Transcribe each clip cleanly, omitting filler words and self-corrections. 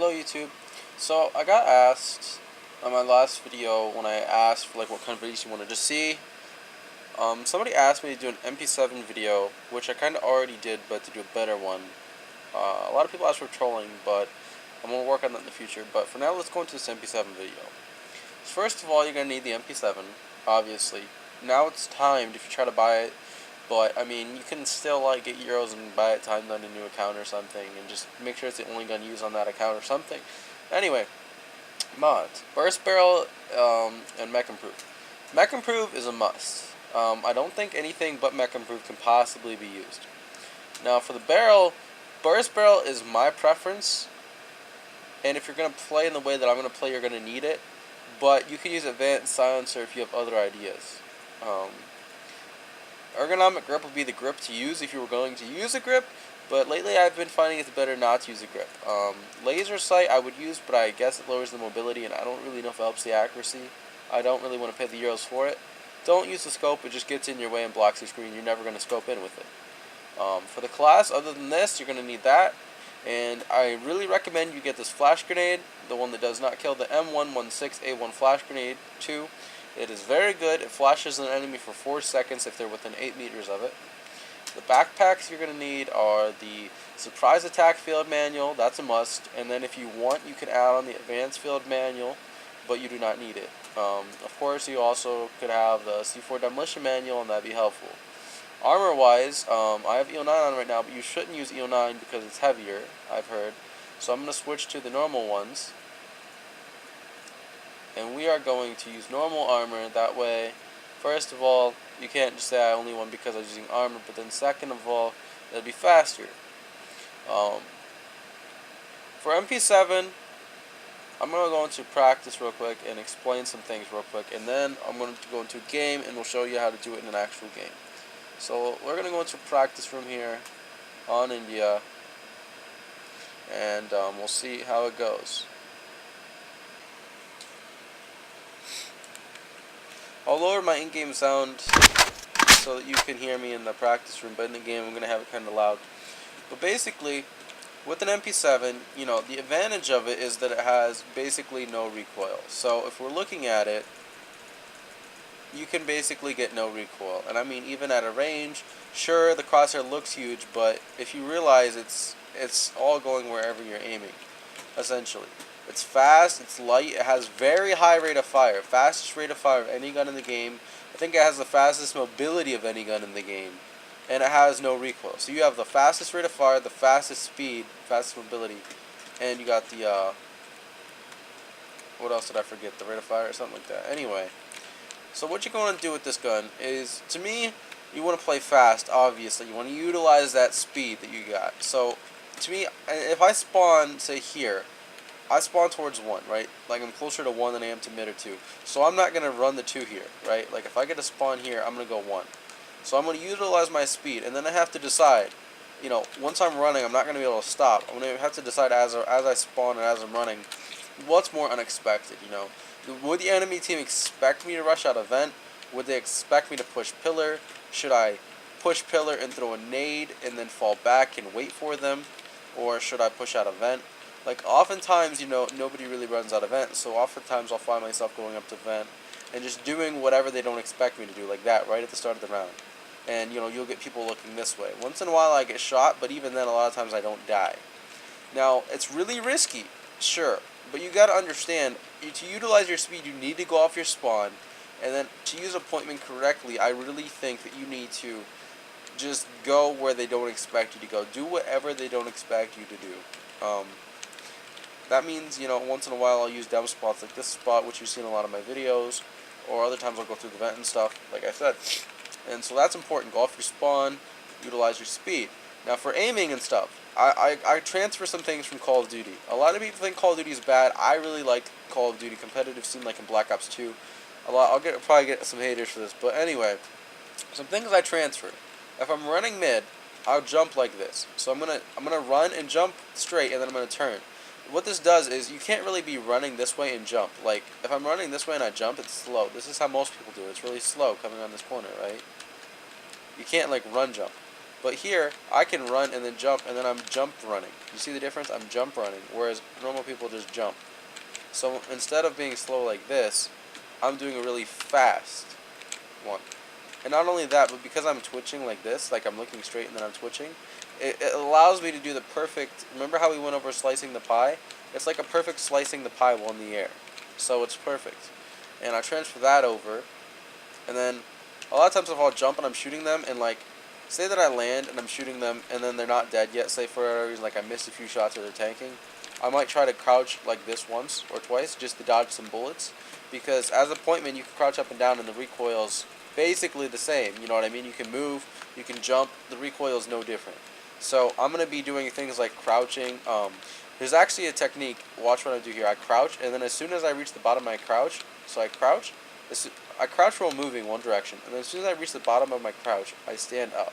Hello YouTube. So I got asked on my last video when I asked for like what kind of videos you wanted to see. Somebody asked me to do an MP7 video, which I kind of already did, but to do a better one. A lot of people asked for trolling, but I'm going to work on that in the future. But for now, let's go into this MP7 video. First of all, you're going to need the MP7, obviously. Now it's timed if you try to buy it. But, I mean, you can still, like, get euros and buy it timed on a new account or something, and just make sure it's the only gun used on that account or something. Anyway, mods. Burst Barrel, and Mech Improve. Mech Improve is a must. I don't think anything but Mech Improve can possibly be used. Now, for the barrel, Burst Barrel is my preference, and if you're going to play in the way that I'm going to play, you're going to need it. But you can use Advanced Silencer if you have other ideas. Ergonomic grip would be the grip to use if you were going to use a grip, but lately I've been finding it's better not to use a grip. Laser sight I would use, but I guess it lowers the mobility, and I don't really know if it helps the accuracy. I don't really want to pay the euros for it. Don't use the scope, it just gets in your way and blocks your screen. You're never going to scope in with it. For the class, other than this, you're going to need that. And I really recommend you get this flash grenade, the one that does not kill, the M116A1 flash grenade 2. It is very good. It flashes an enemy for 4 seconds if they're within 8 meters of it. The backpacks you're going to need are the Surprise Attack Field Manual. That's a must. And then if you want, you can add on the Advanced Field Manual, but you do not need it. Of course, you also could have the C4 Demolition Manual, and that would be helpful. Armor-wise, I have EO9 on right now, but you shouldn't use EO9 because it's heavier, I've heard. So I'm going to switch to the normal ones. And we are going to use normal armor. That way, first of all, you can't just say I only won because I was using armor, but then second of all, it'll be faster. For MP7, I'm going to go into practice real quick and explain some things real quick, and then I'm going to go into a game and we'll show you how to do it in an actual game. So we're going to go into practice room here on India, and we'll see how it goes. I'll lower my in-game sound so that you can hear me in the practice room, but in the game I'm going to have it kind of loud. But basically, with an MP7, you know, the advantage of it is that it has basically no recoil. So if we're looking at it, you can basically get no recoil. And I mean, even at a range, sure, the crosshair looks huge, but if you realize it's all going wherever you're aiming, essentially. It's fast, it's light, it has very high rate of fire, fastest rate of fire of any gun in the game. I think it has the fastest mobility of any gun in the game, and it has no recoil. So you have the fastest rate of fire, the fastest speed, fastest mobility, and you got the, what else did I forget, the rate of fire or something like that. Anyway, so what you're going to do with this gun is, to me, you want to play fast, obviously. You want to utilize that speed that you got. So, to me, if I spawn, say, here, I spawn towards 1, right? Like, I'm closer to 1 than I am to mid or 2. So I'm not going to run the 2 here, right? Like, if I get a spawn here, I'm going to go 1. So I'm going to utilize my speed, and then I have to decide, you know, once I'm running, I'm not going to be able to stop. I'm going to have to decide as I spawn and as I'm running, what's more unexpected, you know? Would the enemy team expect me to rush out a vent? Would they expect me to push pillar? Should I push pillar and throw a nade and then fall back and wait for them? Or should I push out a vent? Like, oftentimes, you know, nobody really runs out of vent, so oftentimes I'll find myself going up to vent and just doing whatever they don't expect me to do, like that, right at the start of the round. And, you know, you'll get people looking this way. Once in a while I get shot, but even then a lot of times I don't die. Now, it's really risky, sure, but you gotta understand, to utilize your speed, you need to go off your spawn, and then to use appointment correctly, I really think that you need to just go where they don't expect you to go. Do whatever they don't expect you to do. That means, you know, once in a while I'll use dumb spots like this spot, which you've seen in a lot of my videos, or other times I'll go through the vent and stuff, like I said. And so that's important. Go off your spawn, utilize your speed. Now for aiming and stuff, I transfer some things from Call of Duty. A lot of people think Call of Duty is bad. I really like Call of Duty competitive scene, like in Black Ops 2. I'll probably get some haters for this, but anyway, some things I transfer. If I'm running mid, I'll jump like this. So I'm gonna run and jump straight, and then I'm gonna turn. What this does is you can't really be running this way and jump. Like, if I'm running this way and I jump, it's slow. This is how most people do it. It's really slow coming on this corner, right? You can't, like, run jump. But here, I can run and then jump, and then I'm jump running. You see the difference? I'm jump running, whereas normal people just jump. So instead of being slow like this, I'm doing a really fast one. And not only that, but because I'm twitching like this, like I'm looking straight and then I'm twitching, it allows me to do the perfect, remember how we went over slicing the pie? It's like a perfect slicing the pie while in the air. So it's perfect. And I transfer that over, and then a lot of times if I'll jump and I'm shooting them, and like, say that I land and I'm shooting them and then they're not dead yet, say for whatever reason, like I missed a few shots or they're tanking, I might try to crouch like this once or twice just to dodge some bullets, because as a pointman you can crouch up and down and the recoil's basically the same, you know what I mean? You can move, you can jump, the recoil is no different. So I'm going to be doing things like crouching. There's actually a technique, watch what I do here. I crouch, and then as soon as I reach the bottom I crouch, so I crouch while moving one direction, and then as soon as I reach the bottom of my crouch, I stand up.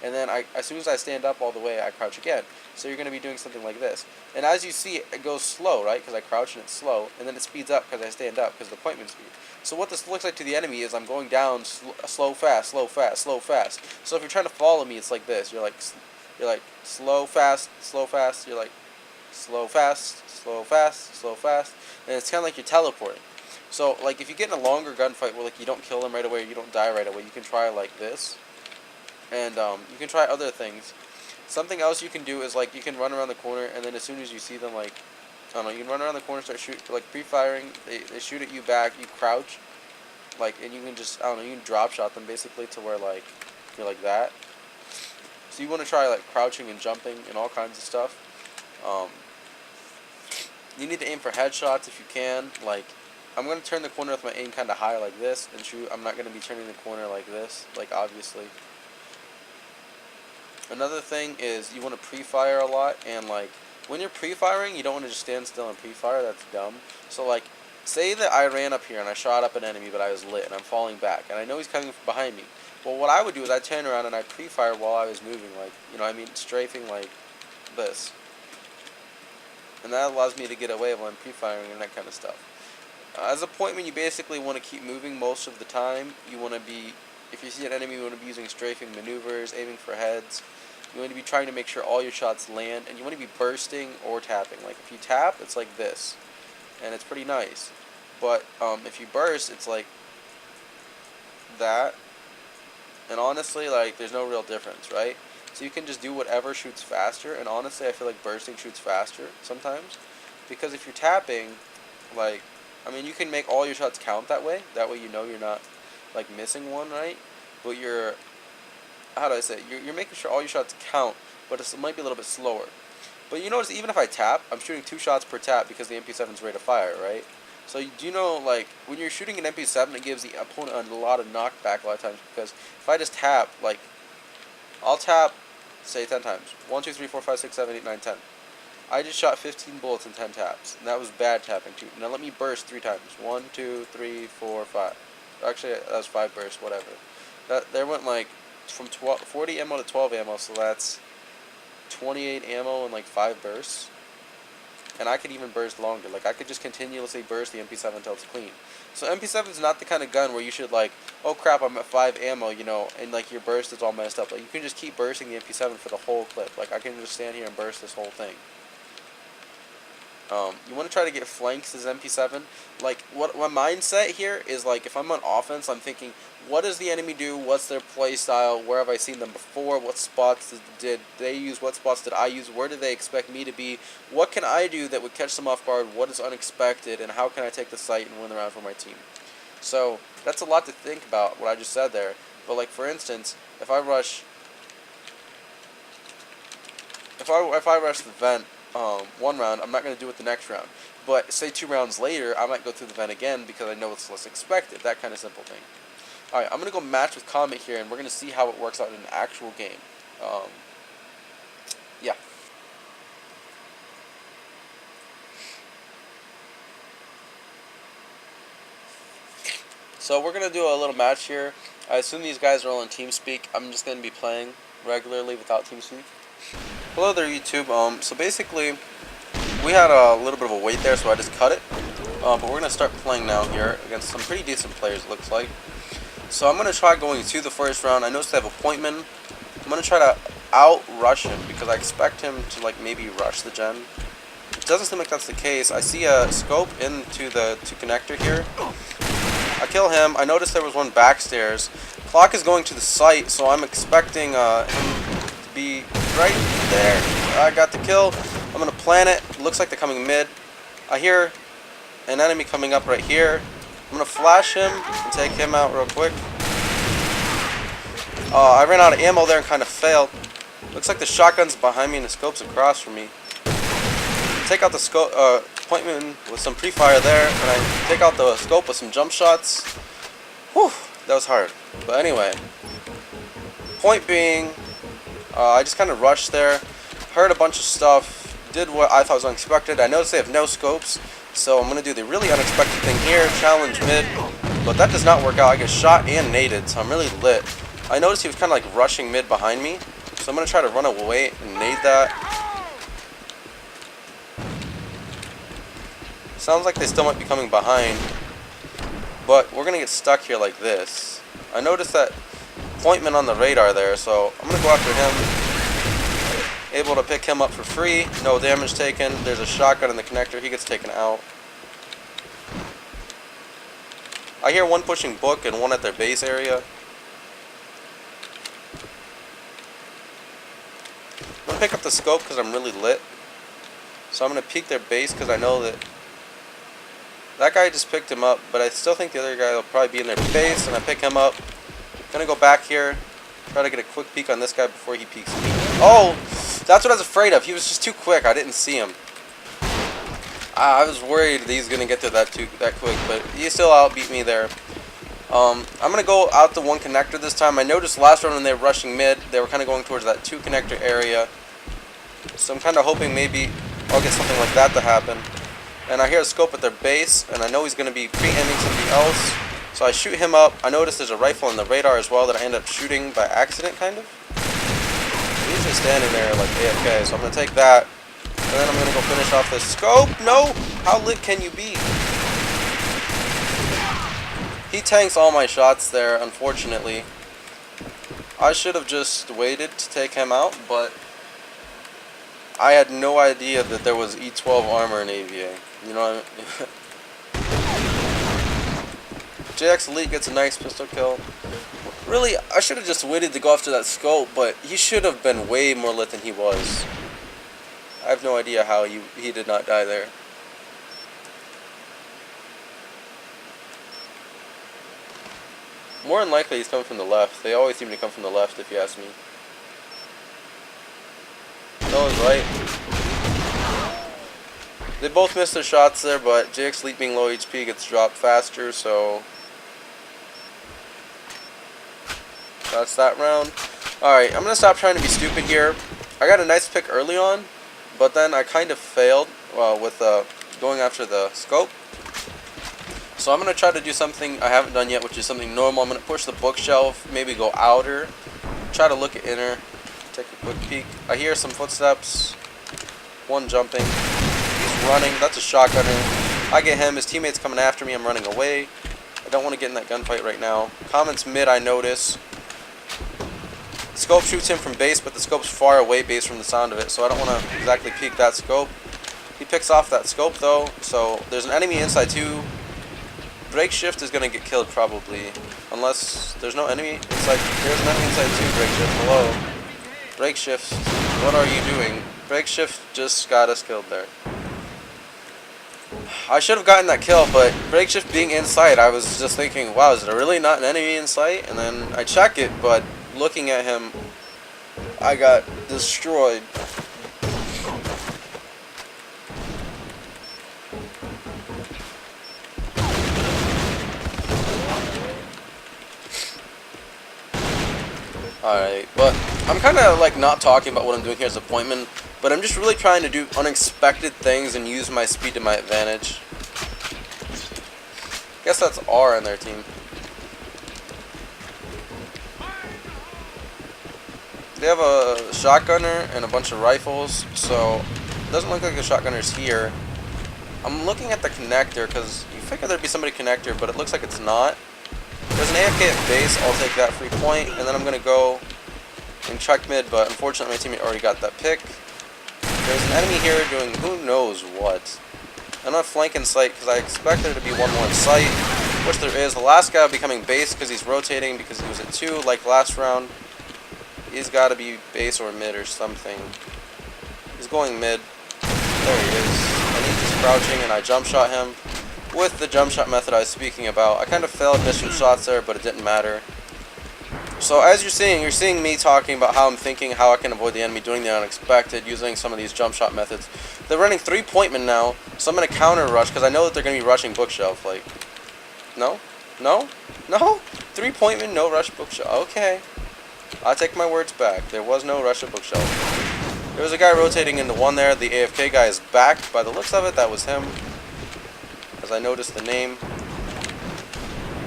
And then as soon as I stand up all the way, I crouch again. So you're going to be doing something like this. And as you see, it goes slow, right? Because I crouch and it's slow. And then it speeds up because I stand up because of the pointman speed. So what this looks like to the enemy is I'm going down slow, fast, slow, fast, slow, fast. So if you're trying to follow me, it's like this. You're like slow, fast, slow, fast. You're like slow, fast, slow, fast, slow, fast. And it's kind of like you're teleporting. So like if you get in a longer gunfight where like you don't kill them right away or you don't die right away, you can try like this. And you can try other things. Something else you can do is like you can run around the corner, and then as soon as you see them, like I don't know, you can run around the corner, start shoot, like pre-firing. They shoot at you back. You crouch, like, and you can just I don't know, you can drop shot them basically to where like you're like that. So you want to try like crouching and jumping and all kinds of stuff. You need to aim for headshots if you can. Like I'm gonna turn the corner with my aim kind of high like this and shoot. I'm not gonna be turning the corner like this, like obviously. Another thing is you want to pre-fire a lot, and like when you're pre-firing, you don't want to just stand still and pre-fire. That's dumb. So like, say that I ran up here and I shot up an enemy, but I was lit and I'm falling back, and I know he's coming from behind me. Well, what I would do is I turn around and I pre-fire while I was moving, like you know, what I mean, strafing like this, and that allows me to get away while I'm pre-firing and that kind of stuff. As a pointman, you basically want to keep moving most of the time. You want to be, if you see an enemy, you want to be using strafing maneuvers, aiming for heads. You want to be trying to make sure all your shots land, and you want to be bursting or tapping. Like if you tap, it's like this, and it's pretty nice. But if you burst, it's like that. And honestly, like there's no real difference, right? So you can just do whatever shoots faster. And honestly, I feel like bursting shoots faster sometimes, because if you're tapping, like I mean, you can make all your shots count that way. That way, you know you're not like missing one, right? But you're how do I say it? You're making sure all your shots count, but it might be a little bit slower. But you notice even if I tap, I'm shooting 2 shots per tap because the MP7's rate of fire, right? So do you know, like, when you're shooting an MP7, it gives the opponent a lot of knockback a lot of times, because if I just tap, like, I'll tap, say 10 times. 1, 2, 3, 4, 5, 6, 7, 8, 9, 10. I just shot 15 bullets in 10 taps, and that was bad tapping too. Now let me burst 3 times. 1, 2, 3, 4, 5. Actually, that was 5 bursts, whatever. There went like from 40 ammo to 12 ammo, so that's 28 ammo and like 5 bursts. And I could even burst longer. Like I could just continuously burst the MP7 until it's clean. So MP7 is not the kind of gun where you should like, oh crap, I'm at 5 ammo, you know, and like your burst is all messed up. Like you can just keep bursting the MP7 for the whole clip. Like I can just stand here and burst this whole thing. You want to try to get flanks as MP7. Like, what my mindset here is, like, if I'm on offense, I'm thinking, what does the enemy do? What's their play style? Where have I seen them before? What spots did they use? What spots did I use? Where do they expect me to be? What can I do that would catch them off guard? What is unexpected? And how can I take the site and win the round for my team? So, that's a lot to think about, what I just said there. But, like, for instance, if I rush the vent, 1 round, I'm not going to do it the next round. But say 2 rounds later, I might go through the vent again because I know it's less expected. That kind of simple thing. Alright, I'm going to go match with Comet here, and we're going to see how it works out in an actual game. Yeah. So we're going to do a little match here. I assume these guys are all in TeamSpeak. I'm just going to be playing regularly without TeamSpeak. Hello there, YouTube. So basically, we had a little bit of a wait there, so I just cut it. But we're going to start playing now here against some pretty decent players, it looks like. So I'm going to try going to the first round. I noticed they have a pointman. I'm gonna try to out-rush him because I expect him to like maybe rush the gen. It doesn't seem like that's the case. I see a scope into the connector here. I kill him. I noticed there was one backstairs. Clock is going to the site, so I'm expecting him to be right there. I got the kill. I'm gonna plant it. Looks like they're coming mid. I hear an enemy coming up right here. I'm gonna flash him and take him out real quick. I ran out of ammo there and kind of failed. Looks like the shotgun's behind me and the scope's across from me. Take out the scope, appointment with some pre-fire there, and I take out the scope with some jump shots. Whew, that was hard. But anyway, point being, I just kind of rushed there, heard a bunch of stuff, did what I thought was unexpected. I noticed they have no scopes, so I'm going to do the really unexpected thing here, challenge mid, but that does not work out. I get shot and naded, so I'm really lit. I noticed he was kind of like rushing mid behind me, so I'm going to try to run away and nade that. Sounds like they still might be coming behind, but we're going to get stuck here like this. I noticed that appointment on the radar there, so I'm going to go after him. Able to pick him up for free, no damage taken. There's a shotgun in the connector, he gets taken out. I hear one pushing book and one at their base area. I'm going to pick up the scope because I'm really lit. So I'm going to peek their base because I know that that guy just picked him up, but I still think the other guy will probably be in their base, and I pick him up. Gonna go back here, try to get a quick peek on this guy before he peeks me. Oh, that's what I was afraid of. He was just too quick. I didn't see him. I was worried that he's gonna get there that quick, but he still outbeat me there. I'm gonna go out the one connector this time. I noticed last round when they were rushing mid, they were kind of going towards that 2 connector area. So I'm kind of hoping maybe I'll get something like that to happen. And I hear a scope at their base, and I know he's going to be pre-aiming somebody else. So I shoot him up. I notice there's a rifle on the radar as well that I end up shooting by accident, kind of. He's just standing there like AFK, so I'm going to take that. And then I'm going to go finish off this scope. No! How lit can you be? He tanks all my shots there, unfortunately. I should have just waited to take him out, but I had no idea that there was E12 armor in AVA. You know what I mean? JX Elite gets a nice pistol kill. Really, I should have just waited to go after that scope, but he should have been way more lit than he was. I have no idea how he did not die there. More than likely he's coming from the left. They always seem to come from the left if you ask me. No, I was right. They both missed their shots there, but JX Elite being low HP gets dropped faster, so that's that round. Alright, I'm going to stop trying to be stupid here. I got a nice pick early on, but then I kind of failed with going after the scope. So I'm going to try to do something I haven't done yet, which is something normal. I'm going to push the bookshelf, maybe go outer, try to look at inner, take a quick peek. I hear some footsteps, one jumping. He's running, that's a shotgunner. I get him, his teammate's coming after me, I'm running away. I don't want to get in that gunfight right now. Comment's mid, I notice. Scope shoots him from base, but the scope's far away base from the sound of it, so I don't want to exactly peek that scope. He picks off that scope though, so there's an enemy inside too. Break shift is going to get killed probably, unless there's no enemy inside. There's an enemy inside too, break shift, hello. Break shift, what are you doing? Break shift just got us killed there. I should have gotten that kill, but break shift being in sight, I was just thinking, wow, is there really not an enemy in sight? And then I check it, but looking at him, I got destroyed. Alright, but I'm kind of like not talking about what I'm doing here as appointment, but I'm just really trying to do unexpected things and use my speed to my advantage. Guess that's R on their team. They have a shotgunner and a bunch of rifles, so it doesn't look like the shotgunner's here. I'm looking at the connector because you figure there'd be somebody connector, but it looks like it's not. There's an AFK at base, I'll take that free point, and then I'm going to go and check mid, but unfortunately my teammate already got that pick. There's an enemy here doing who knows what. I'm not flanking sight because I expect there to be one more in sight, which there is. The last guy will be coming base because he's rotating because he was at 2 like last round. He's got to be base or mid or something. He's going mid. There he is. And he's just crouching and I jump shot him with the jump shot method I was speaking about. I kind of failed, missed some shots there, but it didn't matter. So as you're seeing me talking about how I'm thinking, how I can avoid the enemy doing the unexpected using some of these jump shot methods. They're running 3-pointman now, so I'm going to counter rush because I know that they're going to be rushing bookshelf. Like, no? No? No? 3-pointman, no rush bookshelf. Okay. I take my words back. There was no rush at bookshelf. There was a guy rotating into 1 there. The AFK guy is back. By the looks of it, that was him. As I noticed the name.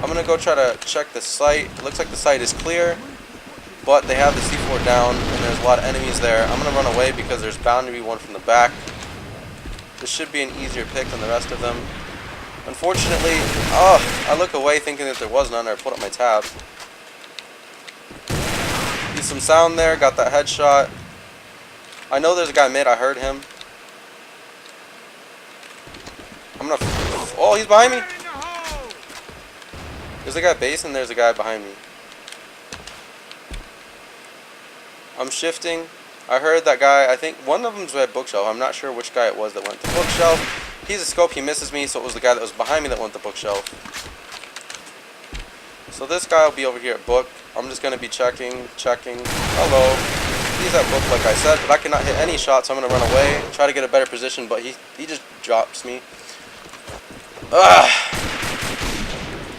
I'm going to go try to check the site. It looks like the site is clear, but they have the C4 down, and there's a lot of enemies there. I'm going to run away because there's bound to be one from the back. This should be an easier pick than the rest of them. Unfortunately, I look away thinking that there was none, or I pulled up my tab. Get some sound there, got that headshot. I know there's a guy mid, I heard him. I'm going to... Oh, he's behind me! There's a guy base and there's a guy behind me. I'm shifting. I heard that guy, I think one of them's at bookshelf. I'm not sure which guy it was that went to bookshelf. He's a scope, he misses me, so it was the guy that was behind me that went to bookshelf. So this guy will be over here at book. I'm just going to be checking. Hello. He's at book like I said, but I cannot hit any shots, so I'm going to run away. Try to get a better position, but he just drops me. Ugh.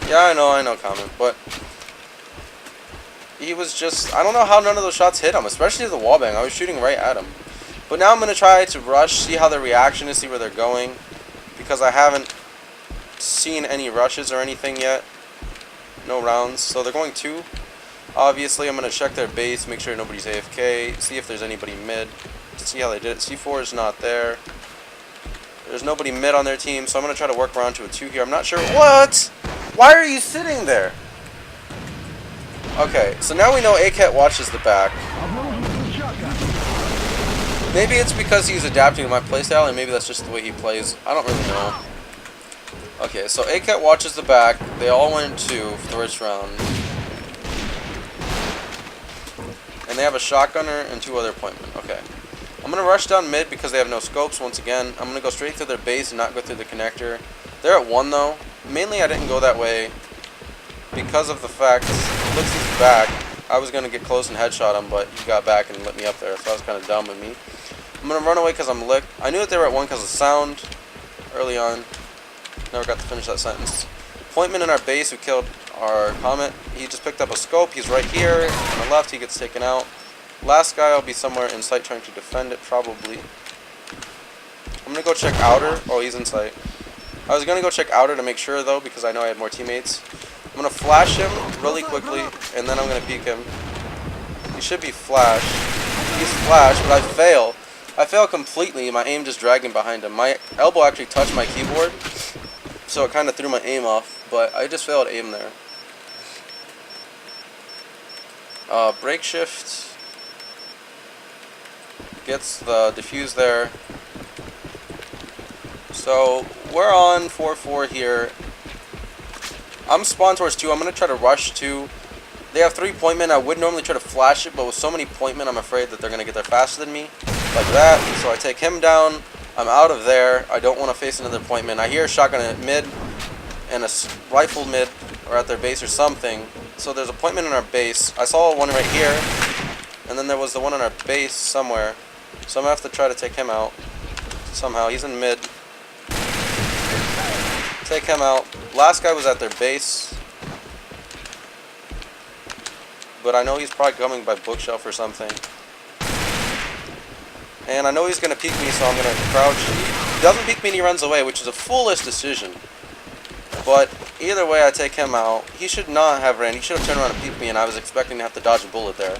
Yeah, I know, comment, but he was just, I don't know how none of those shots hit him, especially the wallbang. I was shooting right at him. But now I'm going to try to rush, see how their reaction is, see where they're going, because I haven't seen any rushes or anything yet. No rounds, so they're going 2. Obviously, I'm going to check their base, make sure nobody's AFK, see if there's anybody mid, to see how they did it. C4 is not there. There's nobody mid on their team, so I'm going to try to work around to a 2 here. I'm not sure. What? Why are you sitting there? Okay, so now we know ACAT watches the back. Maybe it's because he's adapting to my playstyle, and maybe that's just the way he plays. I don't really know. Okay, so ACAT watches the back. They all went 2 for the first round. And they have a shotgunner and 2 other pointmen. Okay. I'm going to rush down mid because they have no scopes once again. I'm going to go straight through their base and not go through the connector. They're at 1 though. Mainly I didn't go that way because of the fact it looks he's back. I was going to get close and headshot him, but he got back and let me up there, so that was kind of dumb of me. I'm going to run away because I'm licked. I knew that they were at 1 because of sound early on. Never got to finish that sentence. Pointman in our base who killed our Comet. He just picked up a scope. He's right here. On the left, he gets taken out. Last guy will be somewhere in sight trying to defend it, probably. I'm going to go check outer. Oh, he's in sight. I was going to go check outer to make sure, though, because I know I had more teammates. I'm going to flash him really quickly, and then I'm going to peek him. He should be flashed. He's flashed, but I fail. I fail completely. My aim just dragging behind him. My elbow actually touched my keyboard, so it kind of threw my aim off, but I just failed aim there. Break shift. Gets the defuse there. So we're on 4-4 here. I'm spawned towards 2. I'm going to try to rush 2. They have 3 pointmen. I would normally try to flash it, but with so many pointmen, I'm afraid that they're going to get there faster than me. Like that. So I take him down. I'm out of there. I don't want to face another pointman. I hear a shotgun at mid and a rifle mid or at their base or something. So there's a pointman in our base. I saw one right here. And then there was the one in our base somewhere. So I'm going to have to try to take him out somehow. He's in mid. Take him out. Last guy was at their base. But I know he's probably coming by bookshelf or something. And I know he's going to peek me, so I'm going to crouch. He doesn't peek me and he runs away, which is a foolish decision. But either way, I take him out. He should not have ran. He should have turned around and peeked me, and I was expecting to have to dodge a bullet there.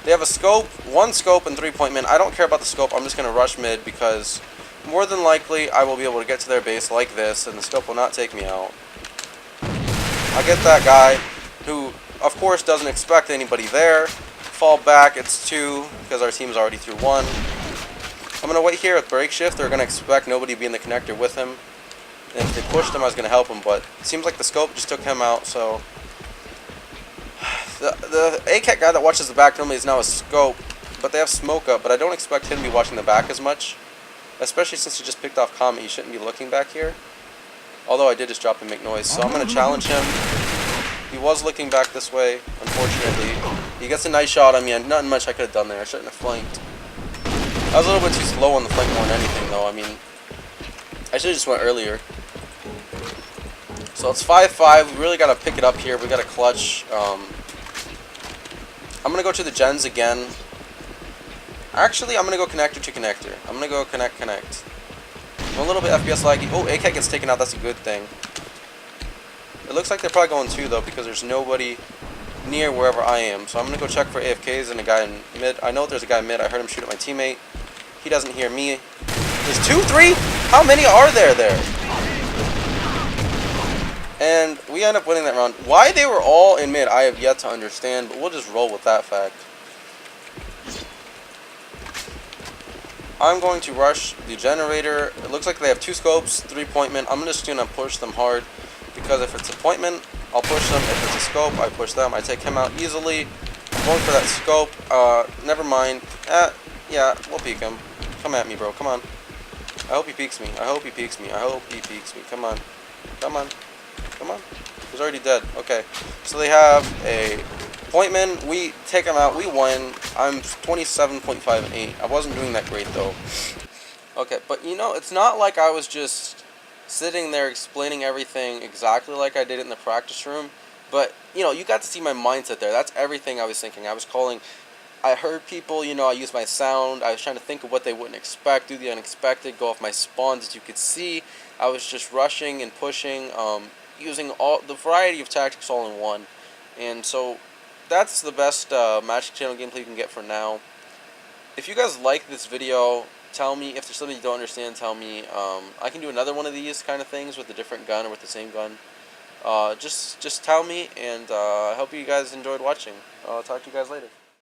They have a scope, 1 scope, and 3 pointmen. I don't care about the scope. I'm just going to rush mid because more than likely I will be able to get to their base like this, and the scope will not take me out. I get that guy who, of course, doesn't expect anybody there. fall back. It's 2 because our team's already through 1. I'm going to wait here with break shift. They're going to expect nobody to be in the connector with him. And if they pushed him, I was going to help him, but it seems like the scope just took him out, so... The ACAT guy that watches the back normally is now a scope, but they have smoke up, but I don't expect him to be watching the back as much. Especially since he just picked off Comet, he shouldn't be looking back here. Although I did just drop and make noise, so I'm going to challenge him. He was looking back this way, unfortunately. He gets a nice shot on me, and nothing much I could have done there. I shouldn't have flanked. I was a little bit too slow on the flank more than anything, though. I mean, I should have just went earlier. So it's 5-5. We really got to pick it up here. We got to clutch. I'm going to go to the gens again. Actually, I'm going to go connector to connector. I'm going to go connect. I'm a little bit FPS laggy. Oh, AK gets taken out. That's a good thing. It looks like they're probably going 2, though, because there's nobody near wherever I am. So I'm going to go check for AFKs and a guy in mid. I know there's a guy in mid. I heard him shoot at my teammate. He doesn't hear me. There's 2, 3? How many are there? And we end up winning that round. Why they were all in mid, I have yet to understand, but we'll just roll with that fact. I'm going to rush the generator. It looks like they have 2 scopes, 3 pointmen. I'm just going to push them hard, because if it's a pointman, I'll push them. If it's a scope, I push them. I take him out easily. I'm going for that scope. Never mind. Yeah, we'll peek him. Come at me, bro. Come on. I hope he peeks me. Come on. He's already dead. Okay. So they have a pointman. We take him out. We win. I'm 27.5 and 8. I wasn't doing that great, though. Okay, but you know, it's not like I was just sitting there explaining everything exactly like I did in the practice room. But, you know, you got to see my mindset there. That's everything I was thinking. I was calling... I heard people, you know, I used my sound. I was trying to think of what they wouldn't expect, do the unexpected, go off my spawns. As you could see, I was just rushing and pushing, using all the variety of tactics all in one. And so that's the best Magic Channel gameplay you can get for now. If you guys like this video, tell me. If there's something you don't understand, tell me. I can do another one of these kind of things with a different gun or with the same gun. Just tell me, and I hope you guys enjoyed watching. I'll talk to you guys later.